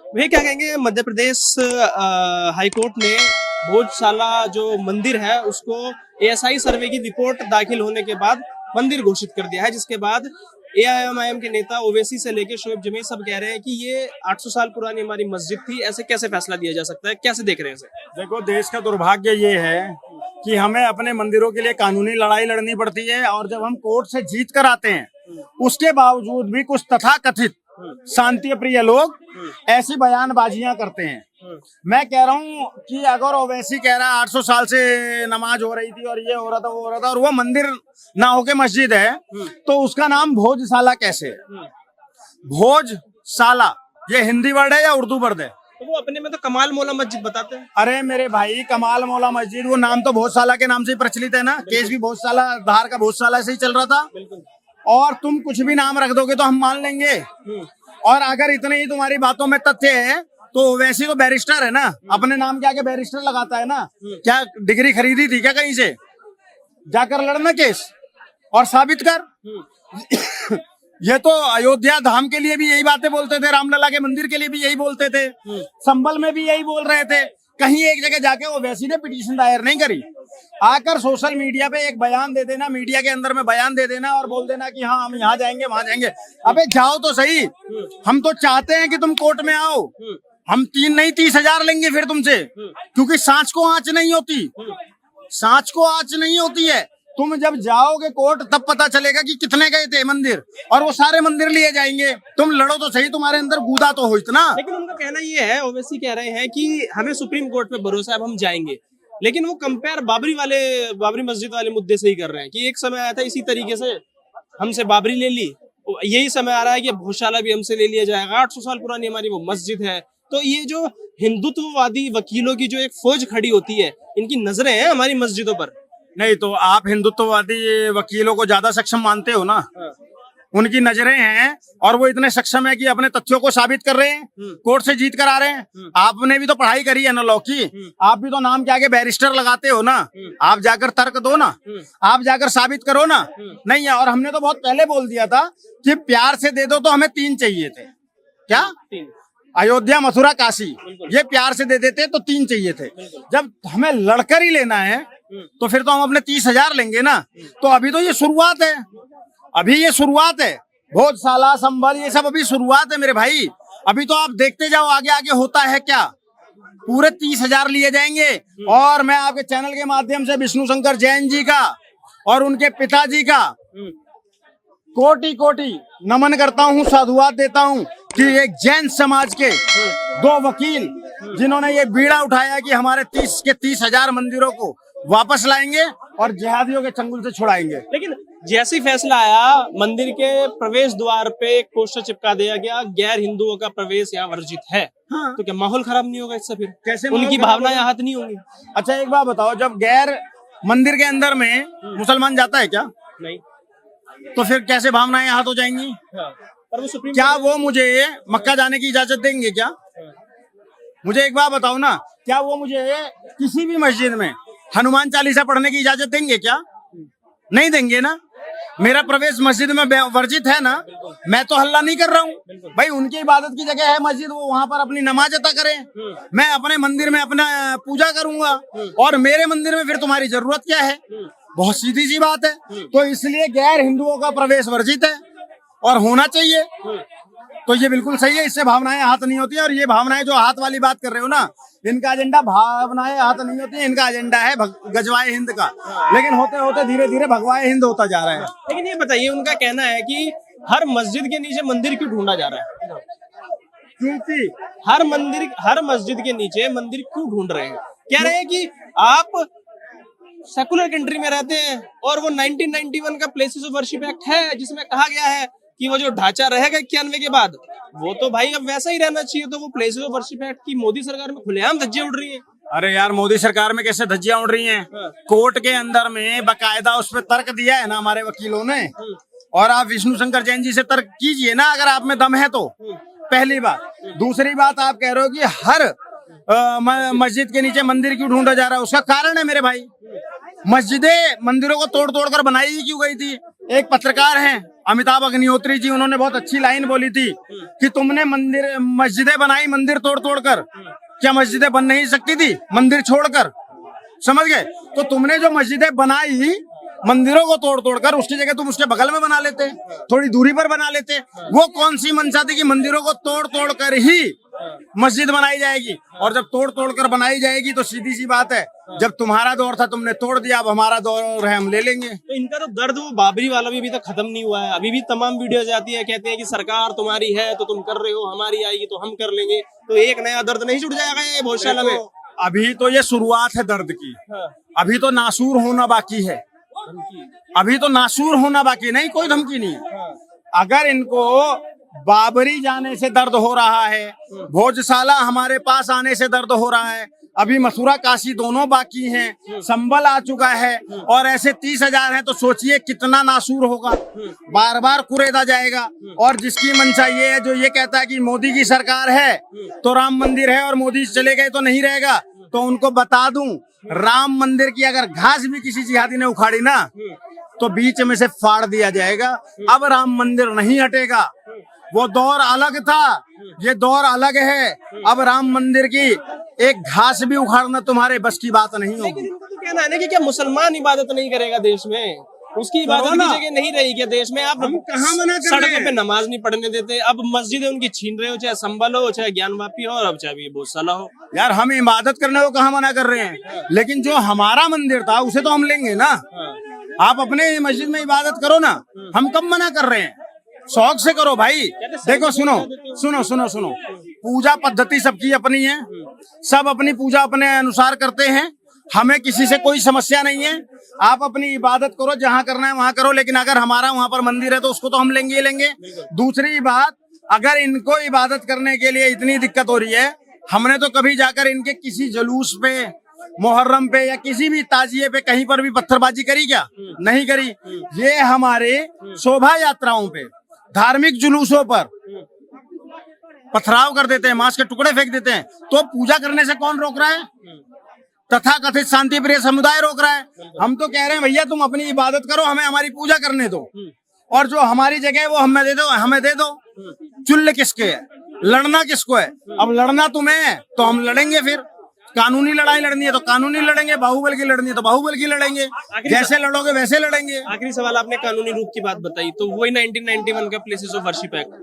वे क्या कहेंगे, Madhya Pradesh high court ने भोजशाला जो मंदिर है उसको एएसआई सर्वे की रिपोर्ट दाखिल होने के बाद मंदिर घोषित कर दिया है, जिसके बाद एआईएमआईएम के नेता ओवैसी से लेकर शोएब जमील सब कह रहे हैं कि ये 800 साल पुरानी हमारी मस्जिद थी, ऐसे कैसे फैसला दिया जा सकता है, कैसे देख रहे हैं इसे? देखो, देश का दुर्भाग्य ये है कि हमें अपने मंदिरों के लिए कानूनी लड़ाई लड़नी पड़ती है, और जब हम कोर्ट से जीत कर आते हैं उसके बावजूद भी कुछ तथाकथित शांति प्रिय लोग ऐसी बयानबाजियां करते हैं। मैं कह रहा हूं कि अगर ओवैसी कह रहा है 800 साल से नमाज हो रही थी और ये हो रहा था वो हो रहा था, और वो मंदिर ना होके मस्जिद है, तो उसका नाम भोजशाला कैसे है? भोजशाला ये हिंदी वर्ड है या उर्दू वर्ड है? तो वो अपने में तो कमाल मौला मस्जिद बताते हैं। अरे मेरे भाई, कमाल मौला मस्जिद वो नाम तो भोजशाला के नाम से ही प्रचलित है ना। केस भी भोजशाला, धार का भोजशाला से ही चल रहा था। और तुम कुछ भी नाम रख दोगे तो हम मान लेंगे। और अगर इतने ही तुम्हारी बातों में तथ्य है तो वैसे तो बैरिस्टर है ना, अपने नाम के आगे बैरिस्टर लगाता है ना। क्या डिग्री खरीदी थी क्या कहीं से? जाकर लड़ना केस और साबित कर। ये तो अयोध्या धाम के लिए भी यही बातें बोलते थे, रामलला के मंदिर के लिए भी यही बोलते थे, संभल में भी यही बोल रहे थे। कहीं एक जगह जाके ओवैसी ने पिटीशन दायर नहीं करी। आकर सोशल मीडिया पे एक बयान दे देना, मीडिया के अंदर में बयान दे देना और बोल देना कि हाँ हम यहाँ जाएंगे वहां जाएंगे। अबे जाओ तो सही। हम तो चाहते हैं कि तुम कोर्ट में आओ। हम 3 नहीं 30,000 लेंगे फिर तुमसे, क्योंकि सांच को आंच नहीं होती, सांच को आंच नहीं होती है। तुम जब जाओगे कोर्ट तब पता चलेगा कि कितने गए थे मंदिर, और वो सारे मंदिर लिए जाएंगे। तुम लड़ो तो सही, तुम्हारे अंदर गूदा तो हो इतना। लेकिन उनका कहना ये है, ओवैसी कह रहे हैं कि हमें सुप्रीम कोर्ट पे भरोसा है, अब हम जाएंगे। लेकिन वो कंपेयर बाबरी मस्जिद वाले मुद्दे से ही कर रहे हैं कि एक समय आया था इसी तरीके से, हमसे बाबरी ले ली, यही समय आ रहा है कि भोजशाला भी हमसे ले लिया जाएगा। 800 साल पुरानी हमारी वो मस्जिद है। तो ये जो हिंदुत्ववादी वकीलों की जो एक फौज खड़ी होती है, इनकी नजरें हैं हमारी मस्जिदों पर। नहीं तो आप हिंदुत्ववादी वकीलों को ज्यादा सक्षम मानते हो ना। उनकी नजरें हैं और वो इतने सक्षम है कि अपने तथ्यों को साबित कर रहे हैं, कोर्ट से जीत कर आ रहे हैं। आपने भी तो पढ़ाई करी है ना लॉ की, आप भी तो नाम के आगे बैरिस्टर लगाते हो ना। आप जाकर तर्क दो ना, आप जाकर साबित करो ना। नहीं है, और हमने तो बहुत पहले बोल दिया था कि प्यार से दे दो तो हमें 3 चाहिए थे। क्या? अयोध्या, मथुरा, काशी, ये प्यार से दे देते तो 3 चाहिए थे। जब हमें लड़कर ही लेना है तो फिर तो हम अपने 30,000 लेंगे ना। तो अभी तो ये शुरुआत है, अभी ये शुरुआत है। भोजशाला, संभल, ये सब अभी शुरुआत है मेरे भाई। अभी तो आप देखते जाओ आगे आगे होता है क्या। पूरे 30,000 लिए जाएंगे। और मैं आपके चैनल के माध्यम से विष्णु शंकर जैन जी का और उनके पिताजी का कोटि कोटि नमन करता हूँ, साधुवाद देता हूँ कि एक जैन समाज के 2 वकील जिन्होंने ये बीड़ा उठाया कि हमारे 30,000 मंदिरों को वापस लाएंगे और जिहादियों के चंगुल से छुड़ाएंगे। लेकिन जैसे ही फैसला आया, मंदिर के प्रवेश द्वार पे एक पोस्टर चिपका दिया गया, गैर हिंदुओं का प्रवेश यहाँ वर्जित है। हाँ। तो क्या माहौल खराब नहीं होगा इससे? फिर कैसे उनकी भावनाएं आहत नहीं होंगी? अच्छा एक बात बताओ, जब गैर मंदिर के अंदर में मुसलमान जाता है क्या? नहीं। तो फिर कैसे भावनाएं आहत हो जाएंगी? हाँ। पर वो सुप्रीम क्या वो मुझे मक्का जाने की इजाजत देंगे क्या? मुझे एक बात बताओ ना, क्या वो मुझे किसी भी मस्जिद में हनुमान चालीसा पढ़ने की इजाजत देंगे क्या? नहीं देंगे ना। मेरा प्रवेश मस्जिद में वर्जित है ना, मैं तो हल्ला नहीं कर रहा हूँ भाई। उनकी इबादत की जगह है मस्जिद, वो वहाँ पर अपनी नमाज अता करें। मैं अपने मंदिर में अपना पूजा करूंगा, और मेरे मंदिर में फिर तुम्हारी जरूरत क्या है? बहुत सीधी सी बात है। तो इसलिए गैर हिंदुओं का प्रवेश वर्जित है और होना चाहिए। तो ये बिल्कुल सही है, इससे भावनाएं आहत नहीं होती है। और ये भावनाएं जो आहत वाली बात कर रहे हो ना, इनका एजेंडा भावनाएं आहत नहीं होती है, इनका एजेंडा है गजवाए हिंद का। लेकिन होते होते धीरे धीरे भगवाए हिंद होता जा रहा है। लेकिन ये बताइए, उनका कहना है कि हर मस्जिद के नीचे मंदिर क्यों ढूंढा जा रहा है? क्योंकि हर मस्जिद के नीचे मंदिर क्यों ढूंढ रहे हैं? कह रहे हैं कि आप सेकुलर कंट्री में रहते हैं और वो 1991 का प्लेसेस ऑफ वर्शिप एक्ट है, जिसमें कहा गया है कि वो जो ढांचा रहेगा 91 के बाद, वो तो भाई अब वैसा ही रहना चाहिए। तो वो प्लेसेस ऑफ वर्शिप एक्ट की मोदी सरकार में खुलेआम धज्जियां उड़ रही है। अरे यार, मोदी सरकार में कैसे धज्जियां उड़ रही हैं? कोर्ट के अंदर में बकायदा उस पर तर्क दिया है ना हमारे वकीलों ने। और आप विष्णु शंकर जैन जी से तर्क कीजिए ना, अगर आप में दम है तो। पहली बात। दूसरी बात, आप कह रहे हो कि हर मस्जिद के नीचे मंदिर क्यों ढूंढा जा रहा है? उसका कारण है मेरे भाई, मस्जिदें मंदिरों को तोड़ तोड़ कर बनाई क्यों गई थी? एक पत्रकार हैं अमिताभ अग्निहोत्री जी, उन्होंने बहुत अच्छी लाइन बोली थी कि तुमने मस्जिदें बनाई मंदिर तोड़ तोड़ कर, क्या मस्जिदें बन नहीं सकती थी मंदिर छोड़कर? समझ गए? तो तुमने जो मस्जिदें बनाई मंदिरों को तोड़ तोड़ कर, उसकी जगह तुम उसके बगल में बना लेते, थोड़ी दूरी पर बना लेते। वो कौन सी मंशा थी कि मंदिरों को तोड़ तोड़ कर ही मस्जिद बनाई जाएगी? और जब तोड़ तोड़ कर बनाई जाएगी तो सीधी सी बात है, जब तुम्हारा दौर था तुमने तोड़ दिया, अब हमारा दौर है हम ले लेंगे। तो इनका तो दर्द वो बाबरी वाला भी अभी तक खत्म नहीं हुआ है। अभी भी तमाम वीडियोज आती है, कहते हैं कि सरकार तुम्हारी है तो तुम कर रहे हो, हमारी आएगी तो हम कर लेंगे। तो एक नया दर्द नहीं जुड़ जाएगा ये भोजशाला में? अभी तो ये शुरुआत है दर्द की, अभी तो नासूर होना बाकी है, अभी तो नासूर होना बाकी, नहीं कोई धमकी नहीं है। अगर इनको बाबरी जाने से दर्द हो रहा है, भोजशाला हमारे पास आने से दर्द हो रहा है, अभी मथुरा काशी दोनों बाकी हैं, संबल आ चुका है और ऐसे 30,000 हैं, तो सोचिए कितना नासूर होगा, बार बार कुरेदा जाएगा। और जिसकी मंशा ये है, जो ये कहता है कि मोदी की सरकार है तो राम मंदिर है और मोदी चले गए तो नहीं रहेगा, तो उनको बता दूं, राम मंदिर की अगर घास भी किसी जिहादी ने उखाड़ी ना तो बीच में से फाड़ दिया जाएगा। अब राम मंदिर नहीं हटेगा, वो दौर अलग था, ये दौर अलग है। अब राम मंदिर की एक घास भी उखाड़ना तुम्हारे बस की बात नहीं होगी। लेकिन इनका तो कहना है ना कि क्या मुसलमान इबादत नहीं करेगा देश में? उसकी इबादत की जगह नहीं रही क्या देश में? आप कहाँ मना कर रहे सड़कों हैं? पे नमाज नहीं पढ़ने देते, अब मस्जिदें उनकी छीन रहे हो, चाहे संबल हो, चाहे ज्ञानवापी हो, और अब चाहे ये भोजशाला हो। यार हम इबादत करने को कहाँ मना कर रहे हैं, लेकिन जो हमारा मंदिर था उसे तो हम लेंगे ना। आप अपने मस्जिद में इबादत करो ना, हम कब मना कर रहे हैं? शौक से करो भाई। देखो सुनो सुनो सुनो सुनो, पूजा पद्धति सबकी अपनी है, सब अपनी पूजा अपने अनुसार करते हैं, हमें किसी से कोई समस्या नहीं है। आप अपनी इबादत करो, जहाँ करना है वहाँ करो, लेकिन अगर हमारा वहाँ पर मंदिर है तो उसको तो हम लेंगे ही लेंगे। दूसरी बात, अगर इनको इबादत करने के लिए इतनी दिक्कत हो रही है, हमने तो कभी जाकर इनके किसी जुलूस पे, मुहर्रम पे या किसी भी ताजिए पे कहीं पर भी पत्थरबाजी करी क्या? नहीं करी। ये हमारे शोभा यात्राओं पे, धार्मिक जुलूसों पर पथराव कर देते हैं, मांस के टुकड़े फेंक देते हैं, तो पूजा करने से कौन रोक रहा है? तथा कथित शांति प्रिय समुदाय रोक रहा है। हम तो कह रहे हैं भैया तुम अपनी इबादत करो, हमें हमारी पूजा करने दो, और जो हमारी जगह है वो हमें दे दो, हमें दे दो। चुल्ल किसके है, लड़ना किसको है? अब लड़ना तुम्हें है तो हम लड़ेंगे, फिर कानूनी लड़ाई लड़नी है तो कानूनी लड़ेंगे, बाहुबल की लड़नी है तो बाहुबल की लड़ेंगे, जैसे लड़ोगे वैसे लड़ेंगे। आखिरी सवाल, आपने कानूनी रूप की बात बताई, तो वही 1991 का प्लेसेस ऑफ वर्शिप एक्ट,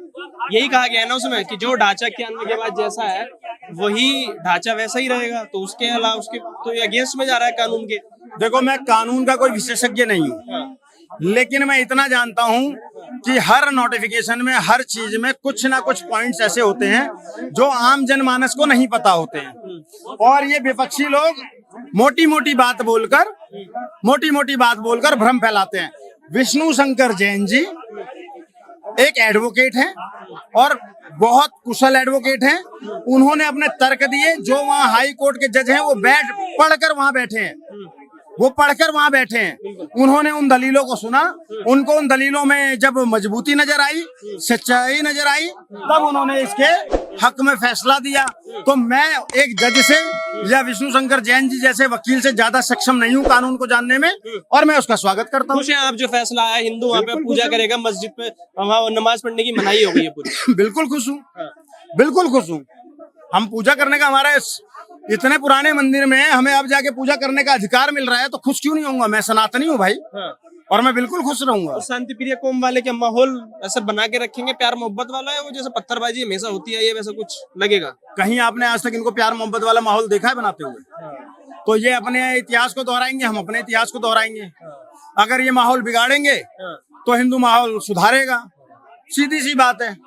यही कहा गया है ना उसमें कि जो ढांचा के आने के बाद जैसा है वही ढांचा वैसा ही रहेगा, तो उसके अलावा उसके तो अगेंस्ट में जा रहा है कानून के। देखो मैं कानून का कोई विशेषज्ञ नहीं हूँ, लेकिन मैं इतना जानता हूँ कि हर नोटिफिकेशन में, हर चीज में कुछ ना कुछ पॉइंट्स ऐसे होते हैं जो आम जनमानस को नहीं पता होते हैं, और ये विपक्षी लोग मोटी मोटी बात बोलकर भ्रम फैलाते हैं। विष्णु शंकर जैन जी एक एडवोकेट हैं और बहुत कुशल एडवोकेट हैं। उन्होंने अपने तर्क दिए, जो वहाँ हाई कोर्ट के जज हैं वो पढ़कर वहाँ बैठे हैं, वो पढ़कर वहां बैठे हैं। उन्होंने उन दलीलों को सुना, उनको उन दलीलों में जब मजबूती नजर आई, सच्चाई नजर आई, तब उन्होंने इसके हक में फैसला दिया। तो मैं एक जज से या विष्णु शंकर जैन जी जैसे वकील से ज्यादा सक्षम नहीं हूँ कानून को जानने में, और मैं उसका स्वागत करता हूँ। खुश हैं आप जो फैसला आया, हिंदू वहाँ पे पूजा करेगा, मस्जिद पे वहाँ नमाज पढ़ने की मनाही हो गई है पूरी? बिल्कुल खुश हूँ, बिल्कुल खुश हूँ। हम पूजा करने का, हमारे इतने पुराने मंदिर में हमें अब जाके पूजा करने का अधिकार मिल रहा है, तो खुश क्यों नहीं होऊंगा? मैं सनातनी हूँ भाई, और मैं बिल्कुल खुश रहूंगा। तो शांति प्रिय कौम वाले क्या माहौल ऐसा बना के रखेंगे, प्यार मोहब्बत वाला है वो, जैसे पत्थरबाजी हमेशा होती है, ये वैसा कुछ लगेगा? कहीं आपने आज तक इनको प्यार मोहब्बत वाला माहौल देखा है बनाते हुए? तो ये अपने इतिहास को दोहराएंगे, हम अपने इतिहास को दोहराएंगे। अगर ये माहौल बिगाड़ेंगे तो हिंदू माहौल सुधारेगा, सीधी सी बात है।